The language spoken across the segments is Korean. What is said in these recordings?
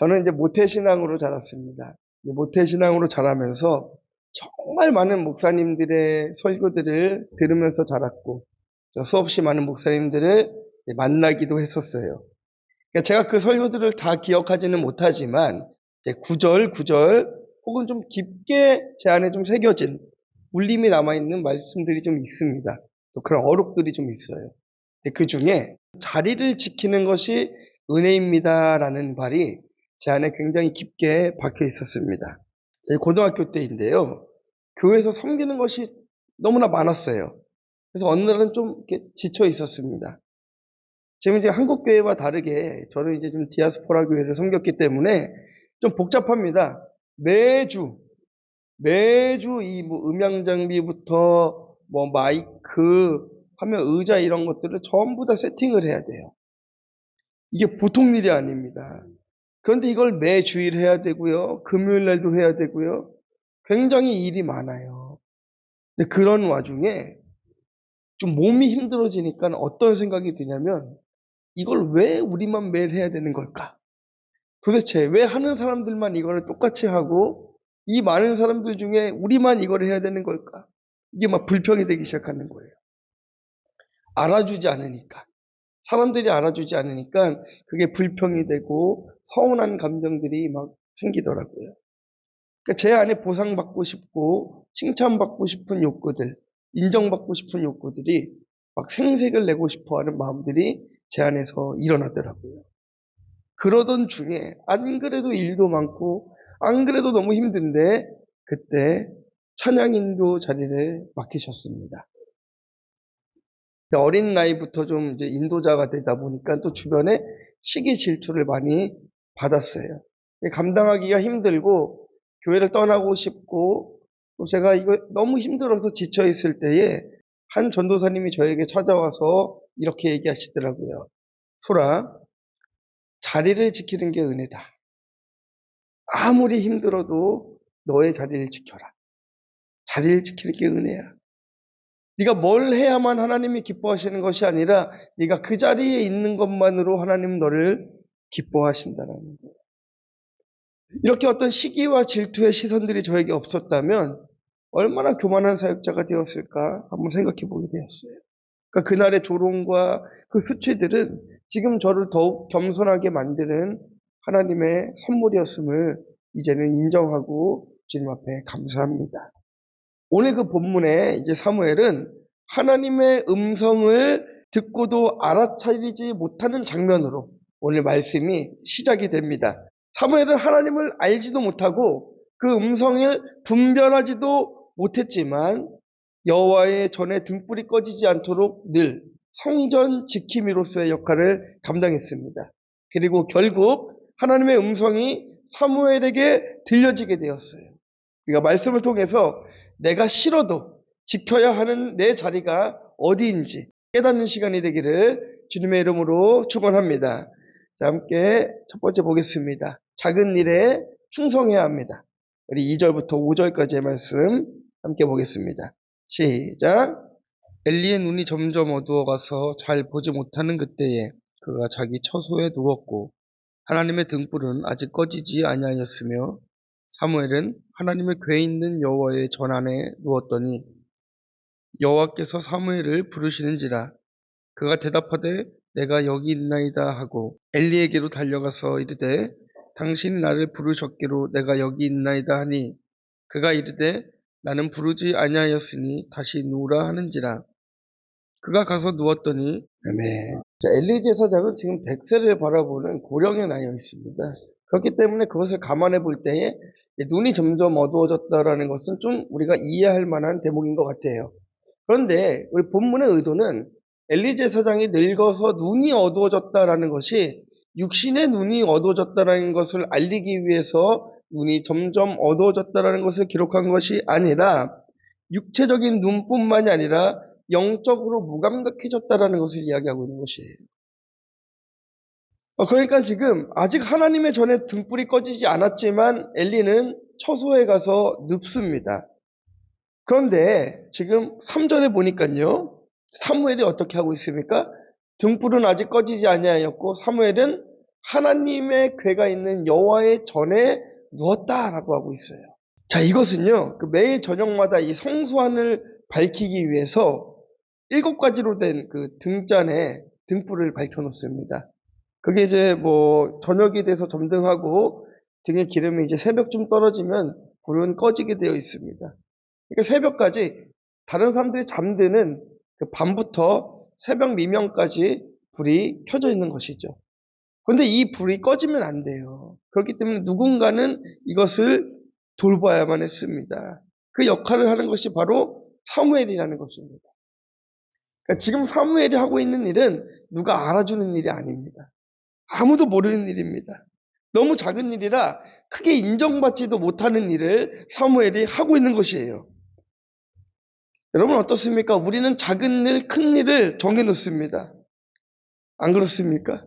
저는 이제 모태신앙으로 자랐습니다. 모태신앙으로 자라면서 정말 많은 목사님들의 설교들을 들으면서 자랐고, 수없이 많은 목사님들을 만나기도 했었어요. 그러니까 제가 그 설교들을 다 기억하지는 못하지만, 이제 구절, 구절, 혹은 좀 깊게 제 안에 좀 새겨진 울림이 남아있는 말씀들이 좀 있습니다. 또 그런 어록들이 좀 있어요. 그 중에 자리를 지키는 것이 은혜입니다라는 말이 제 안에 굉장히 깊게 박혀 있었습니다. 고등학교 때인데요. 교회에서 섬기는 것이 너무나 많았어요. 그래서 어느 날은 좀 이렇게 지쳐 있었습니다. 지금 이제 한국 교회와 다르게 저는 이제 좀 디아스포라 교회를 섬겼기 때문에 좀 복잡합니다. 매주 이 뭐 음향 장비부터 뭐 마이크, 화면, 의자 이런 것들을 전부 다 세팅을 해야 돼요. 이게 보통 일이 아닙니다. 그런데 이걸 매주일 해야 되고요. 금요일 날도 해야 되고요. 굉장히 일이 많아요. 근데 그런 와중에 좀 몸이 힘들어지니까 어떤 생각이 드냐면 이걸 왜 우리만 매일 해야 되는 걸까? 도대체 왜 하는 사람들만 이거를 똑같이 하고 이 많은 사람들 중에 우리만 이걸 해야 되는 걸까? 이게 막 불평이 되기 시작하는 거예요. 알아주지 않으니까. 사람들이 알아주지 않으니까 그게 불평이 되고 서운한 감정들이 막 생기더라고요. 그러니까 제 안에 보상받고 싶고 칭찬받고 싶은 욕구들, 인정받고 싶은 욕구들이 막 생색을 내고 싶어 하는 마음들이 제 안에서 일어나더라고요. 그러던 중에 안 그래도 일도 많고 안 그래도 너무 힘든데 그때 찬양인도 자리를 맡기셨습니다. 어린 나이부터 좀 이제 인도자가 되다 보니까 또 주변에 시기 질투를 많이 받았어요. 감당하기가 힘들고 교회를 떠나고 싶고 또 제가 이거 너무 힘들어서 지쳐 있을 때에 한 전도사님이 저에게 찾아와서 이렇게 얘기하시더라고요. 소라, 자리를 지키는 게 은혜다. 아무리 힘들어도 너의 자리를 지켜라. 자리를 지키는 게 은혜야. 네가 뭘 해야만 하나님이 기뻐하시는 것이 아니라 네가 그 자리에 있는 것만으로 하나님 너를 기뻐하신다는 거예요. 이렇게 어떤 시기와 질투의 시선들이 저에게 없었다면 얼마나 교만한 사역자가 되었을까 한번 생각해 보게 되었어요. 그러니까 그날의 조롱과 그 수치들은 지금 저를 더욱 겸손하게 만드는 하나님의 선물이었음을 이제는 인정하고 주님 앞에 감사합니다. 오늘 그 본문에 이제 사무엘은 하나님의 음성을 듣고도 알아차리지 못하는 장면으로 오늘 말씀이 시작이 됩니다. 사무엘은 하나님을 알지도 못하고 그 음성을 분별하지도 못했지만 여호와의 전에 등불이 꺼지지 않도록 늘 성전 지킴이로서의 역할을 감당했습니다. 그리고 결국 하나님의 음성이 사무엘에게 들려지게 되었어요. 그러니까 말씀을 통해서 내가 싫어도 지켜야 하는 내 자리가 어디인지 깨닫는 시간이 되기를 주님의 이름으로 축원합니다. 자, 함께 첫 번째 보겠습니다. 작은 일에 충성해야 합니다. 우리 2절부터 5절까지의 말씀 함께 보겠습니다. 시작. 엘리의 눈이 점점 어두워가서 잘 보지 못하는 그때에 그가 자기 처소에 누웠고 하나님의 등불은 아직 꺼지지 아니하였으며 사무엘은 하나님의 궤에 있는 여호와의 전 안에 누웠더니 여호와께서 사무엘을 부르시는지라 그가 대답하되 내가 여기 있나이다 하고 엘리에게로 달려가서 이르되 당신이 나를 부르셨기로 내가 여기 있나이다 하니 그가 이르되 나는 부르지 아니하였으니 다시 누우라 하는지라 그가 가서 누웠더니 아멘. 자, 엘리 제사장은 지금 백세를 바라보는 고령에 나이어 있습니다. 그렇기 때문에 그것을 감안해 볼 때에 눈이 점점 어두워졌다라는 것은 좀 우리가 이해할 만한 대목인 것 같아요. 그런데 우리 본문의 의도는 엘리 제사장이 늙어서 눈이 어두워졌다라는 것이 육신의 눈이 어두워졌다라는 것을 알리기 위해서 눈이 점점 어두워졌다라는 것을 기록한 것이 아니라 육체적인 눈뿐만이 아니라 영적으로 무감각해졌다라는 것을 이야기하고 있는 것이에요. 그러니까 지금 아직 하나님의 전에 등불이 꺼지지 않았지만 엘리는 처소에 가서 눕습니다. 그런데 지금 3절에 보니까요. 사무엘이 어떻게 하고 있습니까? 등불은 아직 꺼지지 아니하였고 사무엘은 하나님의 궤가 있는 여호와의 전에 누웠다라고 하고 있어요. 자, 이것은요, 그 매일 저녁마다 이 성수안을 밝히기 위해서 7가지로 된 그 등잔에 등불을 밝혀놓습니다. 그게 이제 뭐 저녁이 돼서 점등하고 등에 기름이 이제 새벽쯤 떨어지면 불은 꺼지게 되어 있습니다. 그러니까 새벽까지 다른 사람들이 잠드는 그 밤부터 새벽 미명까지 불이 켜져 있는 것이죠. 그런데 이 불이 꺼지면 안 돼요. 그렇기 때문에 누군가는 이것을 돌봐야만 했습니다. 그 역할을 하는 것이 바로 사무엘이라는 것입니다. 그러니까 지금 사무엘이 하고 있는 일은 누가 알아주는 일이 아닙니다. 아무도 모르는 일입니다. 너무 작은 일이라 크게 인정받지도 못하는 일을 사무엘이 하고 있는 것이에요. 여러분 어떻습니까? 우리는 작은 일, 큰 일을 정해놓습니다. 안 그렇습니까?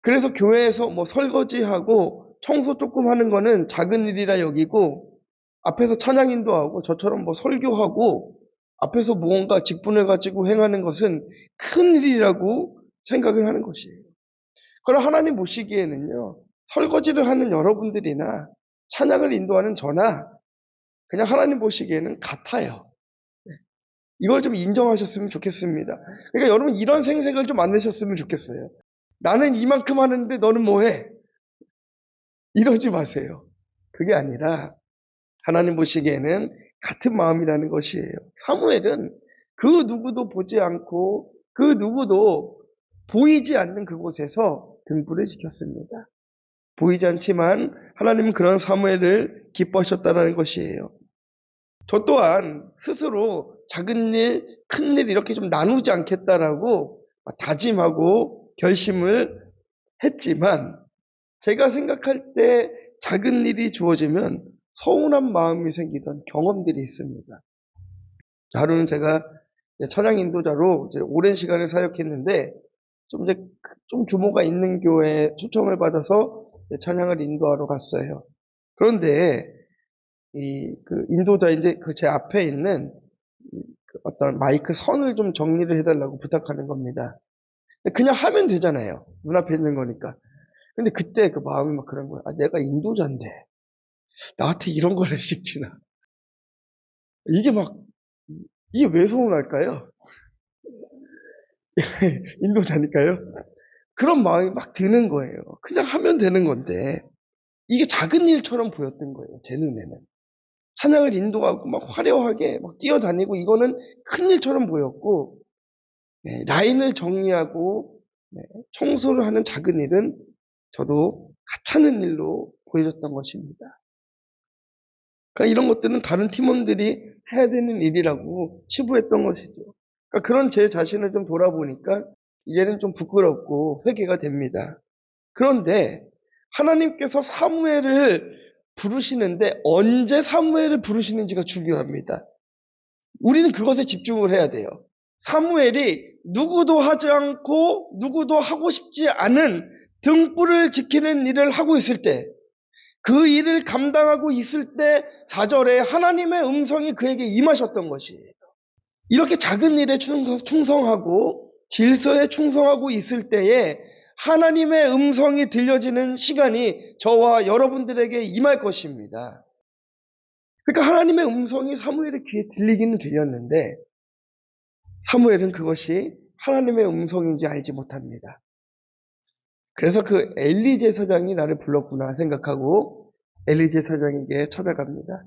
그래서 교회에서 뭐 설거지하고 청소 조금 하는 거는 작은 일이라 여기고, 앞에서 찬양 인도하고 저처럼 뭐 설교하고 앞에서 무언가 직분을 가지고 행하는 것은 큰 일이라고 생각을 하는 것이에요. 그러나 하나님 보시기에는요, 설거지를 하는 여러분들이나 찬양을 인도하는 저나 그냥 하나님 보시기에는 같아요. 이걸 좀 인정하셨으면 좋겠습니다. 그러니까 여러분 이런 생색을 좀 안 내셨으면 좋겠어요. 나는 이만큼 하는데 너는 뭐해? 이러지 마세요. 그게 아니라 하나님 보시기에는 같은 마음이라는 것이에요. 사무엘은 그 누구도 보지 않고 그 누구도 보이지 않는 그곳에서 등불을 지켰습니다. 보이지 않지만 하나님은 그런 사무엘을 기뻐하셨다는 것이에요. 저 또한 스스로 작은 일, 큰 일 이렇게 좀 나누지 않겠다라고 다짐하고 결심을 했지만, 제가 생각할 때 작은 일이 주어지면 서운한 마음이 생기던 경험들이 있습니다. 하루는 제가 찬양 인도자로 이제 오랜 시간을 사역했는데, 좀 규모가 있는 교회에 초청을 받아서 찬양을 인도하러 갔어요. 그런데 그 인도자인데 그 제 앞에 있는 그 어떤 마이크 선을 좀 정리를 해달라고 부탁하는 겁니다. 그냥 하면 되잖아요. 눈앞에 있는 거니까. 근데 그때 그 마음이 막 그런 거야. 아, 내가 인도자인데 나한테 이런 거를 시키나. 이게 막 이게 왜 서운할까요? 인도자니까요. 그런 마음이 막 드는 거예요. 그냥 하면 되는 건데 이게 작은 일처럼 보였던 거예요. 제 눈에는. 찬양을 인도하고 막 화려하게 막 뛰어다니고 이거는 큰 일처럼 보였고, 라인을 정리하고 청소를 하는 작은 일은 저도 하찮은 일로 보여졌던 것입니다. 그러니까 이런 것들은 다른 팀원들이 해야 되는 일이라고 치부했던 것이죠. 그러니까 그런 제 자신을 좀 돌아보니까 이제는 좀 부끄럽고 회개가 됩니다. 그런데 하나님께서 사무엘을 부르시는데 언제 사무엘을 부르시는지가 중요합니다. 우리는 그것에 집중을 해야 돼요. 사무엘이 누구도 하지 않고 누구도 하고 싶지 않은 등불을 지키는 일을 하고 있을 때, 그 일을 감당하고 있을 때 4절에 하나님의 음성이 그에게 임하셨던 것이에요. 이렇게 작은 일에 충성하고 질서에 충성하고 있을 때에 하나님의 음성이 들려지는 시간이 저와 여러분들에게 임할 것입니다. 그러니까 하나님의 음성이 사무엘의 귀에 들리기는 들렸는데 사무엘은 그것이 하나님의 음성인지 알지 못합니다. 그래서 그 엘리 제사장이 나를 불렀구나 생각하고 엘리 제사장에게 찾아갑니다.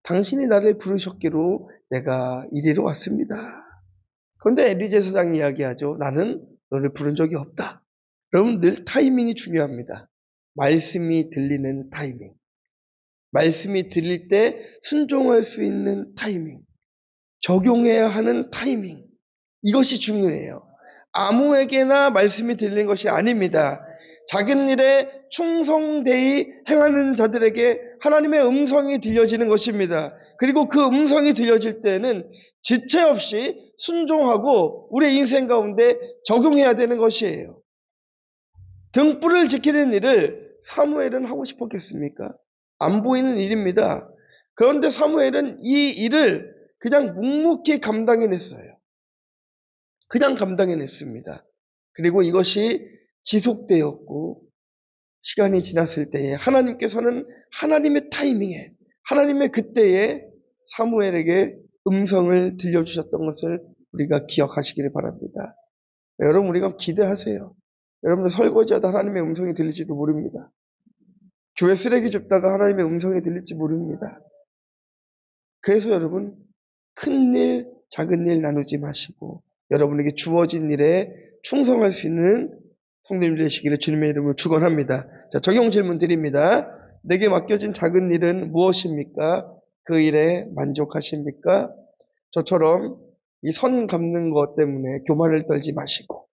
당신이 나를 부르셨기로 내가 이리로 왔습니다. 그런데 엘리 제사장이 이야기하죠. 나는 너를 부른 적이 없다. 여러분 늘 타이밍이 중요합니다. 말씀이 들리는 타이밍. 말씀이 들릴 때 순종할 수 있는 타이밍. 적용해야 하는 타이밍. 이것이 중요해요. 아무에게나 말씀이 들리는 것이 아닙니다. 작은 일에 충성되이 행하는 자들에게 하나님의 음성이 들려지는 것입니다. 그리고 그 음성이 들려질 때는 지체 없이 순종하고 우리의 인생 가운데 적용해야 되는 것이에요. 등불을 지키는 일을 사무엘은 하고 싶었겠습니까? 안 보이는 일입니다. 그런데 사무엘은 이 일을 그냥 묵묵히 감당해냈어요. 그냥 감당해냈습니다. 그리고 이것이 지속되었고 시간이 지났을 때에 하나님께서는 하나님의 타이밍에, 하나님의 그때에 사무엘에게 음성을 들려주셨던 것을 우리가 기억하시기를 바랍니다. 여러분, 우리가 기대하세요. 여러분들 설거지하다 하나님의 음성이 들릴지도 모릅니다. 교회 쓰레기 줍다가 하나님의 음성이 들릴지 모릅니다. 그래서 여러분, 큰 일, 작은 일 나누지 마시고 여러분에게 주어진 일에 충성할 수 있는 성도님 되시기를 주님의 이름으로 축원합니다. 자, 적용 질문 드립니다. 내게 맡겨진 작은 일은 무엇입니까? 그 일에 만족하십니까? 저처럼 이 선 갚는 것 때문에 교만을 떨지 마시고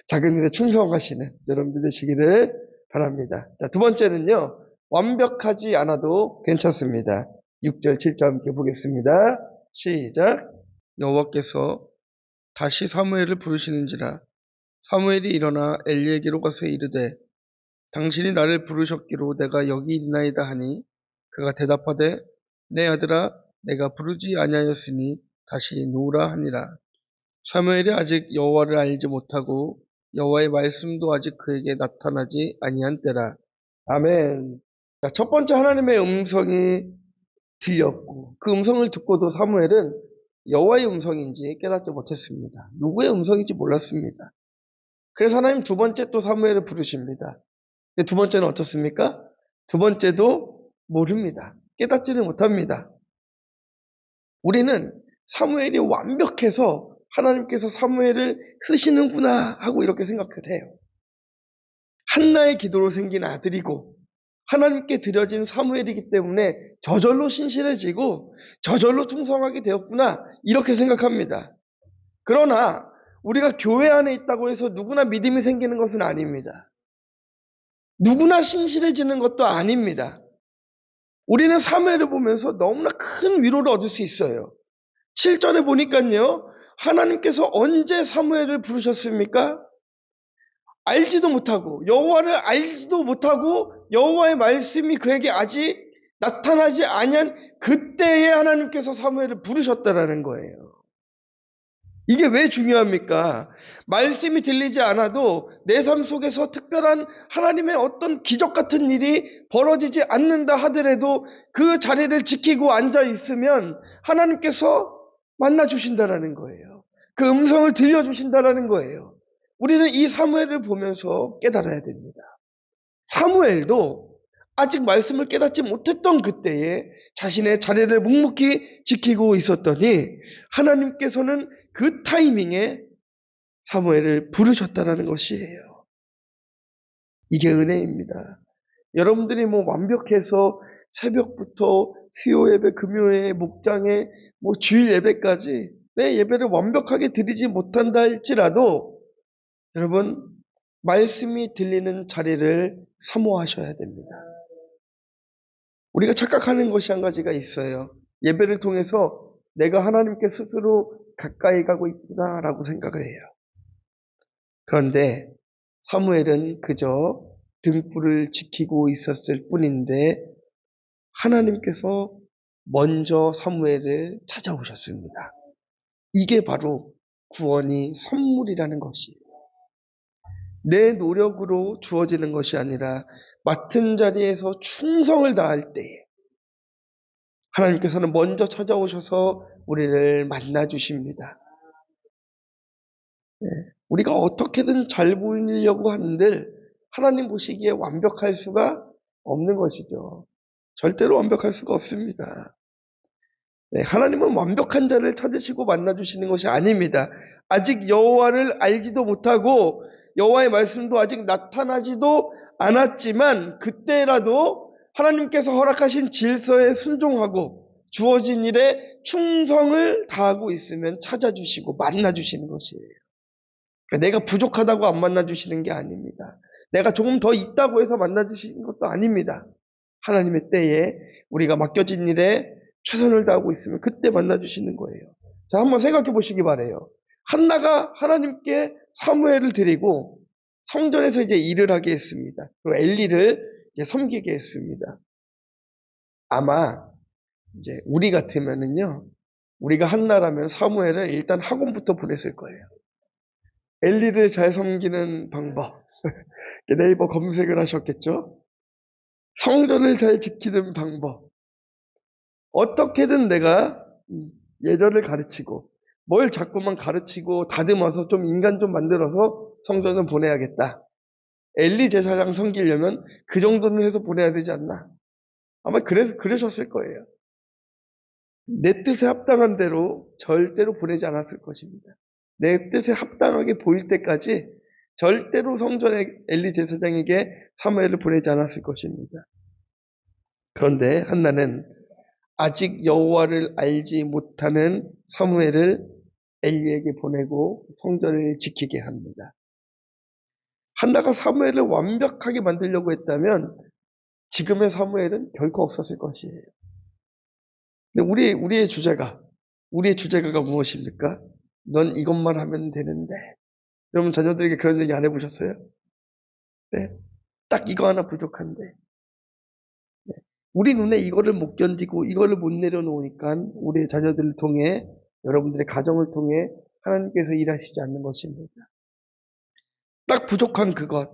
작은 일에 충성하시는 여러분들 되시기를 바랍니다. 자, 두 번째는요. 완벽하지 않아도 괜찮습니다. 6절, 7절 함께 보겠습니다. 시작. 여호와께서 다시 사무엘을 부르시는지라 사무엘이 일어나 엘리에게로 가서 이르되 당신이 나를 부르셨기로 내가 여기 있나이다 하니 그가 대답하되 내 아들아 내가 부르지 아니하였으니 다시 누우라 하니라. 사무엘이 아직 여호와를 알지 못하고 여호와의 말씀도 아직 그에게 나타나지 아니한 때라. 아멘. 자, 첫 번째 하나님의 음성이 들렸고 그 음성을 듣고도 사무엘은 여호와의 음성인지 깨닫지 못했습니다. 누구의 음성인지 몰랐습니다. 그래서 하나님 두 번째 또 사무엘을 부르십니다. 근데 두 번째는 어떻습니까? 두 번째도 모릅니다. 깨닫지를 못합니다. 우리는 사무엘이 완벽해서 하나님께서 사무엘을 쓰시는구나 하고 이렇게 생각을 해요. 한나의 기도로 생긴 아들이고 하나님께 드려진 사무엘이기 때문에 저절로 신실해지고 저절로 충성하게 되었구나 이렇게 생각합니다. 그러나 우리가 교회 안에 있다고 해서 누구나 믿음이 생기는 것은 아닙니다. 누구나 신실해지는 것도 아닙니다. 우리는 사무엘을 보면서 너무나 큰 위로를 얻을 수 있어요. 7절에 보니까요. 하나님께서 언제 사무엘을 부르셨습니까? 알지도 못하고 여호와를 알지도 못하고 여호와의 말씀이 그에게 아직 나타나지 아니한 그때에 하나님께서 사무엘을 부르셨다라는 거예요. 이게 왜 중요합니까? 말씀이 들리지 않아도 내 삶 속에서 특별한 하나님의 어떤 기적 같은 일이 벌어지지 않는다 하더라도 그 자리를 지키고 앉아 있으면 하나님께서 만나 주신다라는 거예요. 그 음성을 들려주신다라는 거예요. 우리는 이 사무엘을 보면서 깨달아야 됩니다. 사무엘도 아직 말씀을 깨닫지 못했던 그때에 자신의 자리를 묵묵히 지키고 있었더니 하나님께서는 그 타이밍에 사무엘을 부르셨다라는 것이에요. 이게 은혜입니다. 여러분들이 완벽해서 새벽부터 수요 예배, 금요일 목장에 주일 예배까지 내 예배를 완벽하게 드리지 못한다 할지라도 여러분 말씀이 들리는 자리를 사모하셔야 됩니다. 우리가 착각하는 것이 한 가지가 있어요. 예배를 통해서 내가 하나님께 스스로 가까이 가고 있구나라고 생각을 해요. 그런데 사무엘은 그저 등불을 지키고 있었을 뿐인데 하나님께서 먼저 사무엘을 찾아오셨습니다. 이게 바로 구원이 선물이라는 것이에요. 내 노력으로 주어지는 것이 아니라 맡은 자리에서 충성을 다할 때에 하나님께서는 먼저 찾아오셔서 우리를 만나 주십니다. 우리가 어떻게든 잘 보이려고 하는데 하나님 보시기에 완벽할 수가 없는 것이죠. 절대로 완벽할 수가 없습니다. 하나님은 완벽한 자를 찾으시고 만나 주시는 것이 아닙니다. 아직 여호와를 알지도 못하고 여호와의 말씀도 아직 나타나지도 않았지만 그때라도 하나님께서 허락하신 질서에 순종하고 주어진 일에 충성을 다하고 있으면 찾아주시고 만나주시는 것이에요. 그러니까 내가 부족하다고 안 만나주시는 게 아닙니다. 내가 조금 더 있다고 해서 만나주시는 것도 아닙니다. 하나님의 때에 우리가 맡겨진 일에 최선을 다하고 있으면 그때 만나주시는 거예요. 자, 한번 생각해 보시기 바라요. 한나가 하나님께 사무엘을 드리고 성전에서 이제 일을 하게 했습니다. 그리고 엘리를 이제 섬기게 했습니다. 아마 이제 우리 같으면은요, 우리가 한나라면 사무엘을 일단 학원부터 보냈을 거예요. 엘리를 잘 섬기는 방법, 네이버 검색을 하셨겠죠? 성전을 잘 지키는 방법. 어떻게든 내가 예절을 가르치고 뭘 자꾸만 가르치고 다듬어서 좀 인간 좀 만들어서 성전을 보내야겠다. 엘리 제사장 섬기려면 그 정도는 해서 보내야 되지 않나. 아마 그래서 그러셨을 거예요. 내 뜻에 합당한 대로 절대로 보내지 않았을 것입니다. 내 뜻에 합당하게 보일 때까지 절대로 성전에 엘리 제사장에게 사무엘을 보내지 않았을 것입니다. 그런데 한나는 아직 여호와를 알지 못하는 사무엘을 엘리에게 보내고 성전을 지키게 합니다. 한나가 사무엘을 완벽하게 만들려고 했다면 지금의 사무엘은 결코 없었을 것이에요. 근데 우리의 주제가가 무엇입니까? 넌 이것만 하면 되는데. 여러분 자녀들에게 그런 얘기 안 해보셨어요? 네. 딱 이거 하나 부족한데. 네. 우리 눈에 이거를 못 견디고 이거를 못 내려놓으니까 우리 자녀들을 통해 여러분들의 가정을 통해 하나님께서 일하시지 않는 것입니다. 딱 부족한 그것,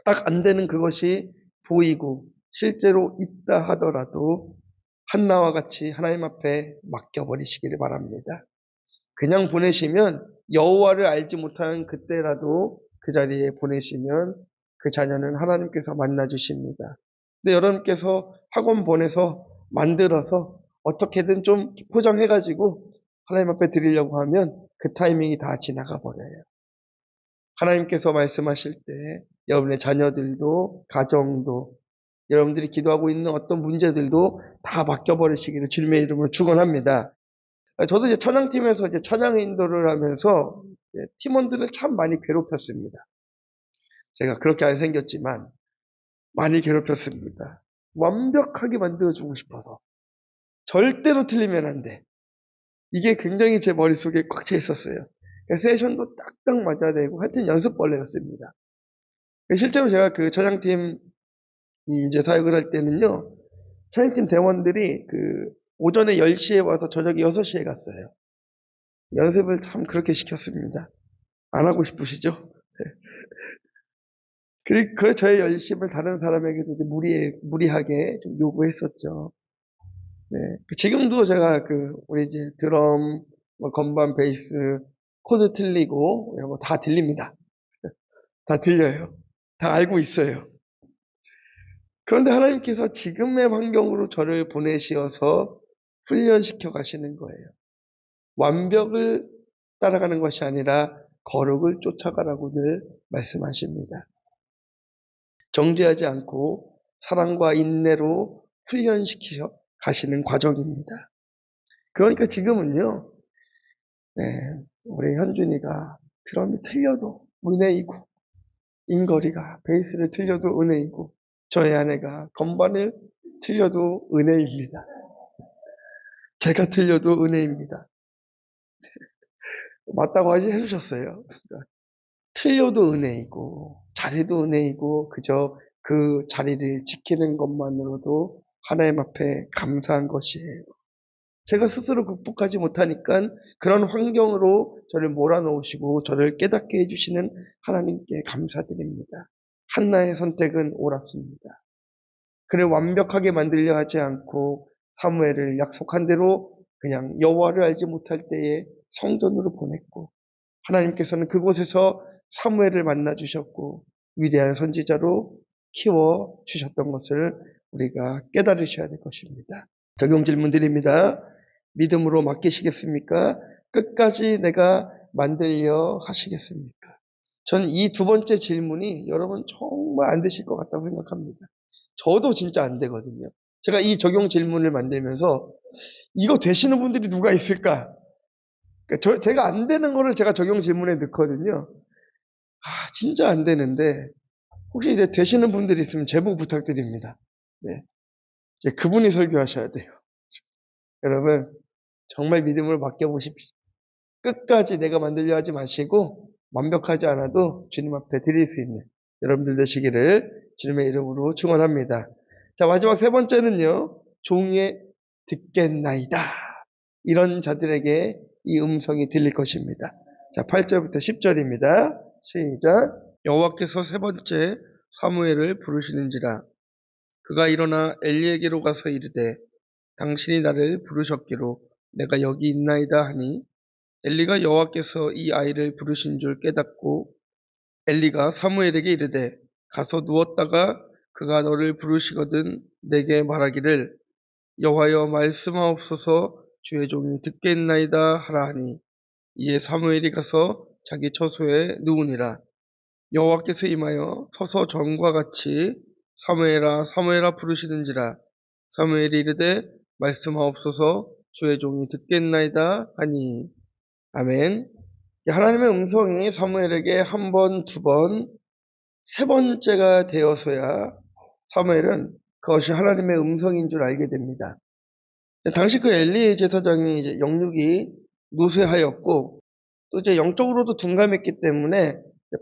딱 안 되는 그것이 보이고 실제로 있다 하더라도 한나와 같이 하나님 앞에 맡겨버리시기를 바랍니다. 그냥 보내시면 여호와를 알지 못하는 그때라도 그 자리에 보내시면 그 자녀는 하나님께서 만나주십니다. 근데 여러분께서 학원 보내서 만들어서 어떻게든 좀 포장해가지고 하나님 앞에 드리려고 하면 그 타이밍이 다 지나가 버려요. 하나님께서 말씀하실 때 여러분의 자녀들도 가정도 여러분들이 기도하고 있는 어떤 문제들도 다 맡겨버리시기를 주님의 이름으로 축원합니다. 저도 이제 찬양팀에서 이제 찬양 인도를 하면서 팀원들을 참 많이 괴롭혔습니다. 제가 그렇게 안 생겼지만 많이 괴롭혔습니다. 완벽하게 만들어주고 싶어서. 절대로 틀리면 안 돼. 이게 굉장히 제 머릿속에 꽉 차 있었어요. 세션도 딱딱 맞아야 되고 하여튼 연습벌레였습니다. 실제로 제가 그 찬양팀 이제 사역을 할 때는요. 찬양팀 대원들이 그 오전에 10시에 와서 저녁에 6시에 갔어요. 연습을 참 그렇게 시켰습니다. 안 하고 싶으시죠? 그 저의 열심을 다른 사람에게도 이제 무리하게 좀 요구했었죠. 네. 지금도 제가 우리 이제 드럼, 뭐 건반, 베이스, 코드 틀리고 이런 거 다 들립니다. 다 들려요. 다 알고 있어요. 그런데 하나님께서 지금의 환경으로 저를 보내시어서 훈련시켜 가시는 거예요. 완벽을 따라가는 것이 아니라 거룩을 쫓아가라고 늘 말씀하십니다. 정죄하지 않고 사랑과 인내로 훈련시키셔 가시는 과정입니다. 그러니까 지금은요, 네, 우리 현준이가 드럼이 틀려도 은혜이고, 인거리가 베이스를 틀려도 은혜이고, 저희 아내가 건반을 틀려도 은혜입니다. 제가 틀려도 은혜입니다. 맞다고 해주셨어요. 틀려도 은혜이고, 잘해도 은혜이고, 그저 그 자리를 지키는 것만으로도 하나님 앞에 감사한 것이에요. 제가 스스로 극복하지 못하니까 그런 환경으로 저를 몰아넣으시고 저를 깨닫게 해주시는 하나님께 감사드립니다. 한나의 선택은 옳았습니다. 그를 완벽하게 만들려 하지 않고 사무엘을 약속한 대로 그냥 여호와를 알지 못할 때에 성전으로 보냈고 하나님께서는 그곳에서 사무엘을 만나 주셨고 위대한 선지자로 키워 주셨던 것을 우리가 깨달으셔야 될 것입니다. 적용 질문 드립니다. 믿음으로 맡기시겠습니까? 끝까지 내가 만들려 하시겠습니까? 저는 이 두 번째 질문이 여러분 정말 안 되실 것 같다고 생각합니다. 저도 진짜 안 되거든요. 제가 이 적용 질문을 만들면서 이거 되시는 분들이 누가 있을까? 그러니까 제가 안 되는 거를 제가 적용 질문에 넣거든요. 진짜 안 되는데 혹시 이제 되시는 분들이 있으면 제보 부탁드립니다. 네. 이제 그분이 설교하셔야 돼요. 여러분 정말 믿음으로 맡겨보십시오. 끝까지 내가 만들려 하지 마시고 완벽하지 않아도 주님 앞에 드릴 수 있는 여러분들 되시기를 주님의 이름으로 축원합니다. 자, 마지막 세 번째는요. 종이에 듣겠나이다. 이런 자들에게 이 음성이 들릴 것입니다. 자, 8절부터 10절입니다. 시작. 여호와께서 세 번째 사무엘을 부르시는지라. 그가 일어나 엘리에게로 가서 이르되 당신이 나를 부르셨기로 내가 여기 있나이다 하니 엘리가 여호와께서 이 아이를 부르신 줄 깨닫고 엘리가 사무엘에게 이르되 가서 누웠다가 그가 너를 부르시거든 내게 말하기를 여호와여 말씀하옵소서 주의 종이 듣겠나이다 하라 하니 이에 사무엘이 가서 자기 처소에 누우니라. 여호와께서 임하여 서서 전과 같이 사무엘아 사무엘아 부르시는지라. 사무엘이 이르되 말씀하옵소서 주의 종이 듣겠나이다 하니. 아멘. 하나님의 음성이 사무엘에게 한 번, 두 번, 세 번째가 되어서야 사무엘은 그것이 하나님의 음성인 줄 알게 됩니다. 당시 그 엘리 제사장이 이제 영육이 노쇠하였고 또 이제 영적으로도 둔감했기 때문에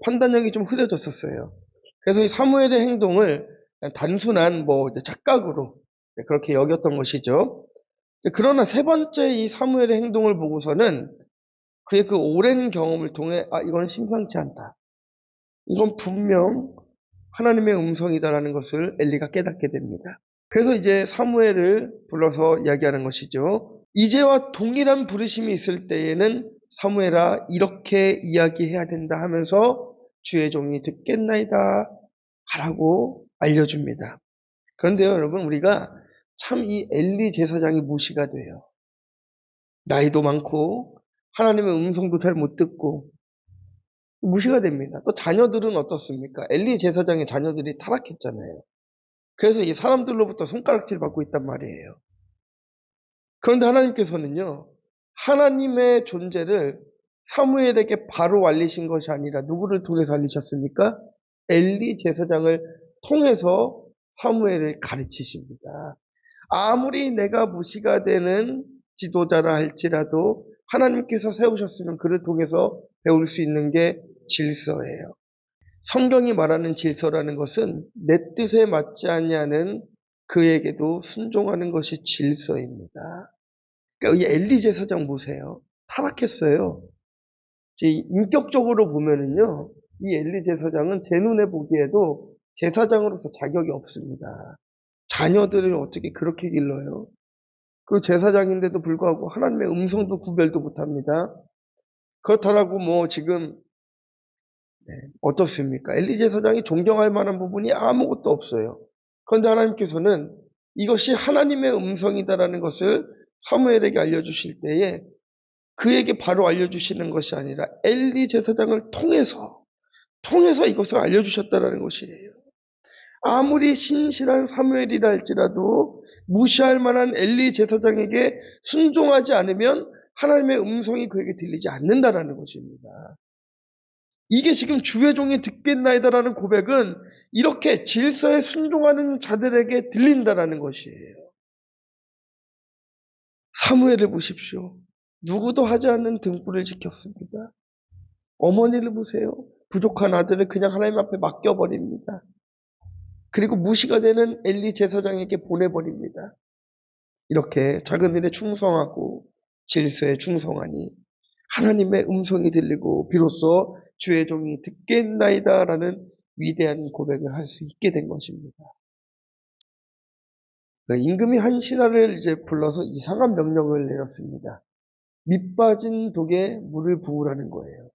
판단력이 좀 흐려졌었어요. 그래서 이 사무엘의 행동을 그냥 단순한 착각으로 그렇게 여겼던 것이죠. 그러나 세 번째 이 사무엘의 행동을 보고서는 그의 그 오랜 경험을 통해 이건 심상치 않다. 이건 분명 하나님의 음성이다라는 것을 엘리가 깨닫게 됩니다. 그래서 이제 사무엘을 불러서 이야기하는 것이죠. 이제와 동일한 부르심이 있을 때에는 사무엘아 이렇게 이야기해야 된다 하면서 주의 종이 듣겠나이다 하라고 알려줍니다. 그런데요 여러분 우리가 참 이 엘리 제사장이 무시가 돼요. 나이도 많고 하나님의 음성도 잘 못 듣고 무시가 됩니다. 또 자녀들은 어떻습니까? 엘리 제사장의 자녀들이 타락했잖아요. 그래서 이 사람들로부터 손가락질 받고 있단 말이에요. 그런데 하나님께서는요, 하나님의 존재를 사무엘에게 바로 알리신 것이 아니라 누구를 통해서 알리셨습니까? 엘리 제사장을 통해서 사무엘을 가르치십니다. 아무리 내가 무시가 되는 지도자라 할지라도 하나님께서 세우셨으면 그를 통해서 배울 수 있는 게 질서예요. 성경이 말하는 질서라는 것은 내 뜻에 맞지 않냐는 그에게도 순종하는 것이 질서입니다. 그러니까 이 엘리 제사장 보세요. 타락했어요. 인격적으로 보면은요, 이 엘리 제사장은 제 눈에 보기에도 제사장으로서 자격이 없습니다. 자녀들을 어떻게 그렇게 길러요? 그 제사장인데도 불구하고 하나님의 음성도 구별도 못합니다. 그렇다라고 지금 어떻습니까? 엘리 제사장이 존경할 만한 부분이 아무것도 없어요. 그런데 하나님께서는 이것이 하나님의 음성이다라는 것을 사무엘에게 알려주실 때에 그에게 바로 알려주시는 것이 아니라 엘리 제사장을 통해서 이것을 알려주셨다라는 것이에요. 아무리 신실한 사무엘이라 할지라도 무시할 만한 엘리 제사장에게 순종하지 않으면 하나님의 음성이 그에게 들리지 않는다라는 것입니다. 이게 지금 주의 종이 듣겠나이다라는 고백은 이렇게 질서에 순종하는 자들에게 들린다라는 것이에요. 사무엘을 보십시오. 누구도 하지 않는 등불을 지켰습니다. 어머니를 보세요. 부족한 아들을 그냥 하나님 앞에 맡겨버립니다. 그리고 무시가 되는 엘리 제사장에게 보내버립니다. 이렇게 작은 일에 충성하고 질서에 충성하니 하나님의 음성이 들리고 비로소 주의 종이 듣겠나이다라는 위대한 고백을 할 수 있게 된 것입니다. 임금이 한 신하를 이제 불러서 이상한 명령을 내렸습니다. 밑 빠진 독에 물을 부으라는 거예요.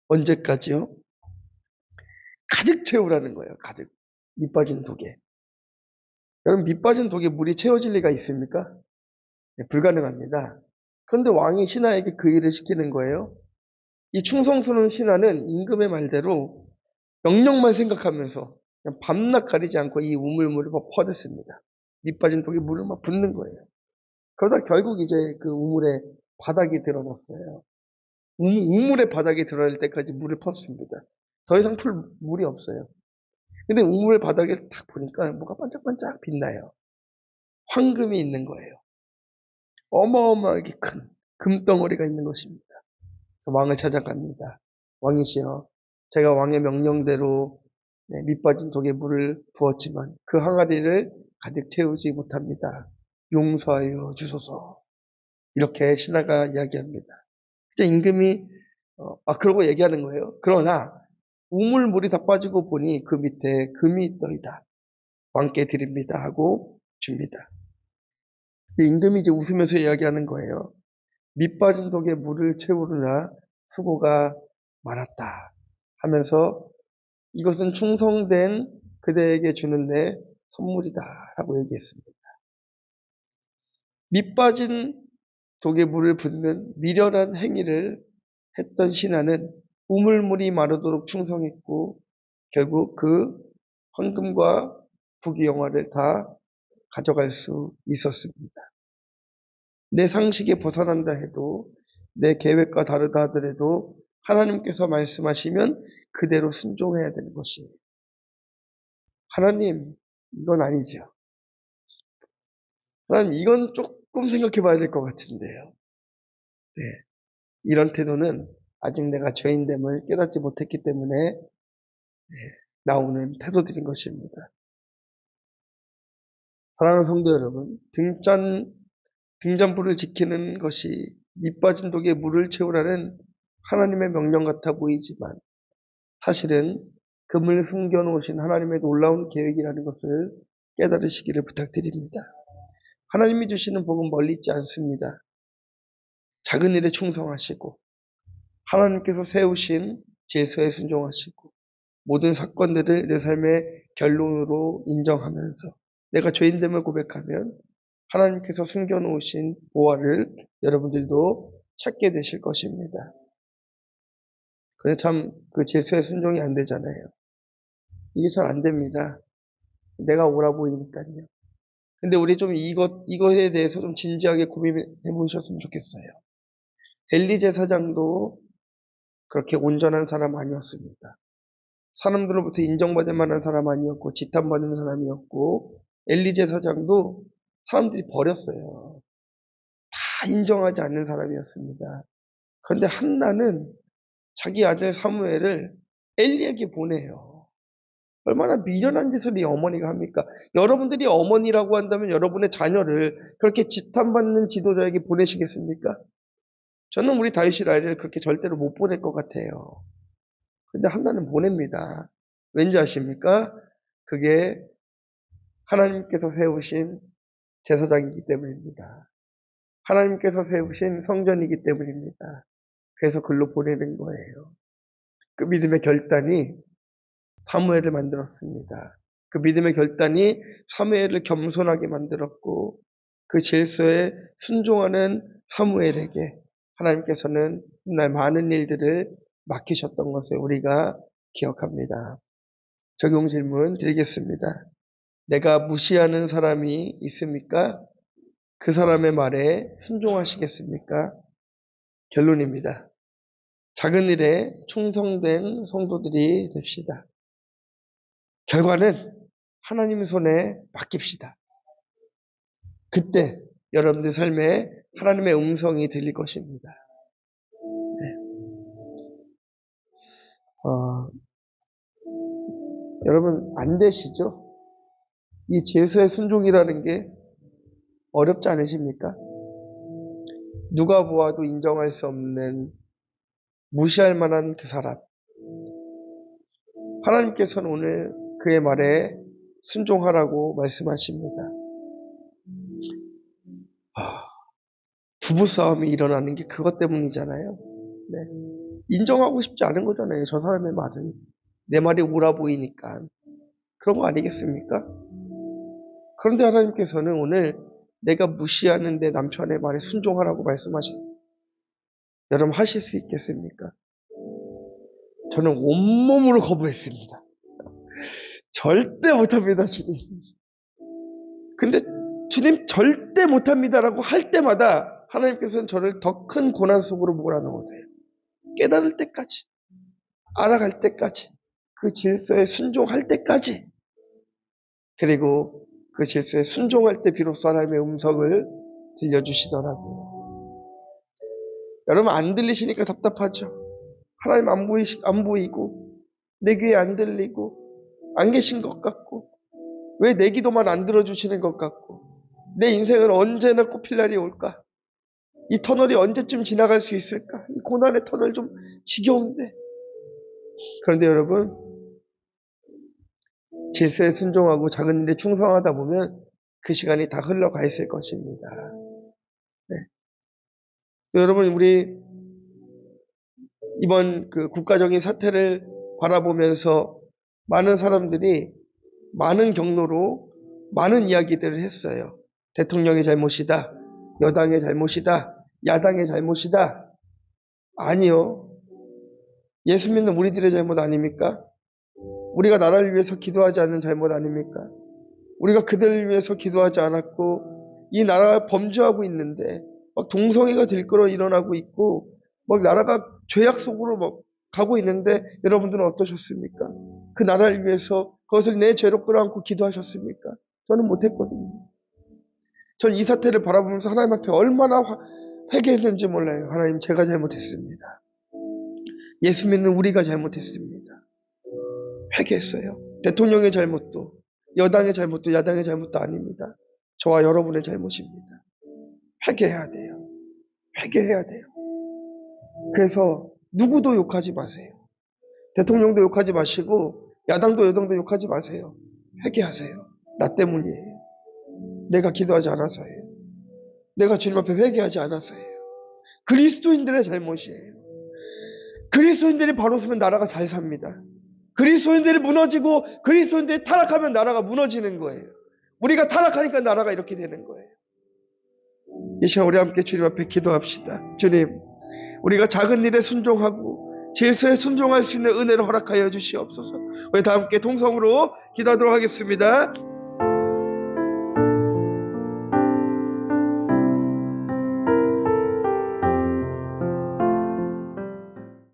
언제까지요? 가득 채우라는 거예요. 가득. 밑 빠진 독에. 여러분 밑 빠진 독에 물이 채워질 리가 있습니까? 네, 불가능합니다. 그런데 왕이 신하에게 그 일을 시키는 거예요. 이 충성스러운 신하는 임금의 말대로 명령만 생각하면서 그냥 밤낮 가리지 않고 이 우물물을 퍼댔습니다. 밑 빠진 독에 물을 막 붓는 거예요. 그러다 결국 이제 그 우물에 바닥이 드러났어요. 우물의 바닥이 드러날 때까지 물을 펐습니다. 더 이상 풀 물이 없어요. 근데 우물 바닥에 딱 보니까 뭐가 반짝반짝 빛나요. 황금이 있는 거예요. 어마어마하게 큰 금덩어리가 있는 것입니다. 그래서 왕을 찾아갑니다. 왕이시여, 제가 왕의 명령대로 밑 빠진 독에 물을 부었지만 그 항아리를 가득 채우지 못합니다. 용서하여 주소서. 이렇게 신하가 이야기합니다. 그때 임금이 그러고 얘기하는 거예요. 그러나 우물물이 다 빠지고 보니 그 밑에 금이 있더이다. 왕께 드립니다 하고 줍니다. 임금이 이제 웃으면서 이야기하는 거예요. 밑 빠진 독에 물을 채우느라 수고가 많았다 하면서 이것은 충성된 그대에게 주는 내 선물이다 라고 얘기했습니다. 밑 빠진 독에 물을 붓는 미련한 행위를 했던 신하는 우물물이 마르도록 충성했고 결국 그 황금과 부귀영화를 다 가져갈 수 있었습니다. 내 상식에 벗어난다 해도 내 계획과 다르다 하더라도 하나님께서 말씀하시면 그대로 순종해야 되는 것이에요. 하나님, 이건 아니죠. 하나님, 이건 조금 생각해 봐야 될 것 같은데요. 네. 이런 태도는 아직 내가 죄인됨을 깨닫지 못했기 때문에 나오는 태도들인 것입니다. 사랑하는 성도 여러분, 등잔불을 지키는 것이 밑 빠진 독에 물을 채우라는 하나님의 명령 같아 보이지만 사실은 금을 숨겨놓으신 하나님의 놀라운 계획이라는 것을 깨달으시기를 부탁드립니다. 하나님이 주시는 복은 멀리 있지 않습니다. 작은 일에 충성하시고 하나님께서 세우신 질서에 순종하시고 모든 사건들을 내 삶의 결론으로 인정하면서 내가 죄인됨을 고백하면 하나님께서 숨겨놓으신 보화를 여러분들도 찾게 되실 것입니다. 근데 참 그 질서에 순종이 안 되잖아요. 이게 잘 안 됩니다. 내가 옳아 보이니까요. 근데 우리 좀 이거에 대해서 좀 진지하게 고민해 보셨으면 좋겠어요. 엘리 제사장도 그렇게 온전한 사람 아니었습니다. 사람들로부터 인정받을 만한 사람 아니었고 지탄받는 사람이었고 엘리 제사장도 사람들이 버렸어요. 다 인정하지 않는 사람이었습니다. 그런데 한나는 자기 아들 사무엘을 엘리에게 보내요. 얼마나 미련한 짓을 이 어머니가 합니까? 여러분들이 어머니라고 한다면 여러분의 자녀를 그렇게 지탄받는 지도자에게 보내시겠습니까? 저는 우리 다윗의 아이를 그렇게 절대로 못 보낼 것 같아요. 근데 한나는 보냅니다. 왠지 아십니까? 그게 하나님께서 세우신 제사장이기 때문입니다. 하나님께서 세우신 성전이기 때문입니다. 그래서 글로 보내는 거예요. 그 믿음의 결단이 사무엘을 만들었습니다. 그 믿음의 결단이 사무엘을 겸손하게 만들었고 그 질서에 순종하는 사무엘에게 하나님께서는 훗날 많은 일들을 맡기셨던 것을 우리가 기억합니다. 적용 질문 드리겠습니다. 내가 무시하는 사람이 있습니까? 그 사람의 말에 순종하시겠습니까? 결론입니다. 작은 일에 충성된 성도들이 됩시다. 결과는 하나님 손에 맡깁시다. 그때 여러분들 삶에 하나님의 음성이 들릴 것입니다. 네. 여러분 안 되시죠? 이 제수의 순종이라는 게 어렵지 않으십니까? 누가 보아도 인정할 수 없는 무시할 만한 그 사람. 하나님께서는 오늘 그의 말에 순종하라고 말씀하십니다. 부부싸움이 일어나는 게 그것 때문이잖아요. 네. 인정하고 싶지 않은 거잖아요. 저 사람의 말은. 내 말이 옳아 보이니까. 그런 거 아니겠습니까? 그런데 하나님께서는 오늘 내가 무시하는 내 남편의 말에 순종하라고 말씀하신 여러분 하실 수 있겠습니까? 저는 온몸으로 거부했습니다. 절대 못합니다, 주님. 근데 주님 절대 못합니다라고 할 때마다 하나님께서는 저를 더 큰 고난 속으로 몰아넣으세요. 깨달을 때까지, 알아갈 때까지, 그 질서에 순종할 때까지, 그리고 그 질서에 순종할 때 비로소 하나님의 음성을 들려주시더라고요. 여러분 안 들리시니까 답답하죠. 하나님 안 보이고 내 귀에 안 들리고 안 계신 것 같고 왜 내 기도만 안 들어주시는 것 같고 내 인생은 언제나 꽃필 날이 올까? 이 터널이 언제쯤 지나갈 수 있을까? 이 고난의 터널 좀 지겨운데 그런데 여러분, 질서에 순종하고 작은 일에 충성하다 보면 그 시간이 다 흘러가 있을 것입니다. 네. 또 여러분, 우리 이번 그 국가적인 사태를 바라보면서 많은 사람들이 많은 경로로 많은 이야기들을 했어요. 대통령의 잘못이다. 여당의 잘못이다. 야당의 잘못이다. 아니요. 예수 믿는 우리들의 잘못 아닙니까? 우리가 나라를 위해서 기도하지 않은 잘못 아닙니까? 우리가 그들을 위해서 기도하지 않았고 이 나라가 범죄하고 있는데 막 동성애가 들끓어 일어나고 있고 막 나라가 죄악 속으로 막 가고 있는데 여러분들은 어떠셨습니까? 그 나라를 위해서 그것을 내 죄로 끌어안고 기도하셨습니까? 저는 못했거든요. 전 이 사태를 바라보면서 하나님 앞에 얼마나 회개했는지 몰라요. 하나님, 제가 잘못했습니다. 예수 믿는 우리가 잘못했습니다. 회개했어요. 대통령의 잘못도, 여당의 잘못도, 야당의 잘못도 아닙니다. 저와 여러분의 잘못입니다. 회개해야 돼요. 회개해야 돼요. 그래서 누구도 욕하지 마세요. 대통령도 욕하지 마시고 야당도 여당도 욕하지 마세요. 회개하세요. 나 때문이에요. 내가 기도하지 않아서예요. 내가 주님 앞에 회개하지 않아서예요. 그리스도인들의 잘못이에요. 그리스도인들이 바로 서면 나라가 잘 삽니다. 그리스도인들이 무너지고 그리스도인들이 타락하면 나라가 무너지는 거예요. 우리가 타락하니까 나라가 이렇게 되는 거예요. 이 시간 우리 함께 주님 앞에 기도합시다. 주님, 우리가 작은 일에 순종하고 질서에 순종할 수 있는 은혜를 허락하여 주시옵소서. 우리 다 함께 통성으로 기도하도록 하겠습니다.